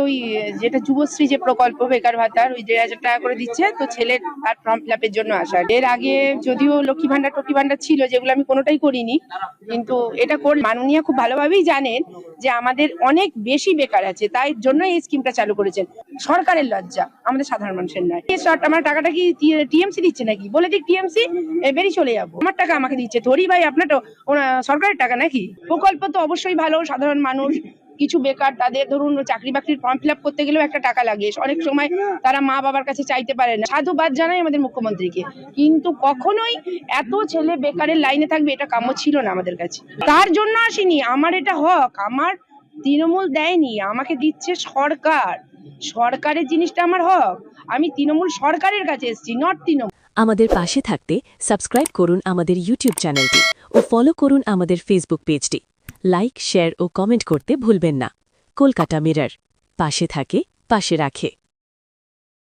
ওই যেটা যুবশ্রী যে প্রকল্প বেকার ভাতার ওই 1,500 টাকা করে দিচ্ছে, তো ছেলের তার ফর্ম ফিল আপের জন্য আসা। এর আগে যদিও লক্ষ্মী ভান্ডার টক্কি ভান্ডার ছিল, যেগুলো আমি কোনোটাই করিনি, কিন্তু এটা করে মাননীয়া খুব ভালোভাবেই জানেন যে আমাদের অনেক বেশি বেকার আছে, তাই জন্য এই স্কিমটা চালু করেছেন। সরকারের লজ্জা, আমাদের সাধারণ মানুষের নয়। আমার টাকাটা কি টিএমসি দিচ্ছে নাকি? বলে দিক টিএমসি, বেরিয়ে চলে যাবো। আমার টাকা আমাকে দিচ্ছে, ধরি ভাই আপনার তো সরকারের টাকা নাকি? প্রকল্প তো অবশ্যই ভালো। সাধারণ মানুষ কিছু বেকার, তাদের ধরুন চাকরি বাকরির ফর্ম ফিল আপ করতে গেলেও একটা টাকা লাগে, অনেক সময় তারা মা বাবার কাছে চাইতে পারে না। সাধুবাদ জানাই আমাদের মুখ্যমন্ত্রীকে, কিন্তু কখনোই এত ছেলে বেকারের লাইনে থাকবে এটা কাম্য ছিল না আমাদের কাছে। তার জন্য আসিনি, আমার এটা হক, আমার তৃণমূল দেয়নি, আমাকে দিচ্ছে সরকার। সরকারের জিনিসটা আমার হক, আমি তৃণমূল সরকারের কাছে এসেছি, নট তৃণমূল। আমাদের পাশে থাকতে সাবস্ক্রাইব করুন আমাদের ইউটিউব চ্যানেলটি ও ফলো করুন আমাদের ফেসবুক পেজটি। লাইক, শেয়ার ও কমেন্ট করতে ভুলবেন না। কলকাতা মিরর, পাশে থাকে, পাশে রাখে।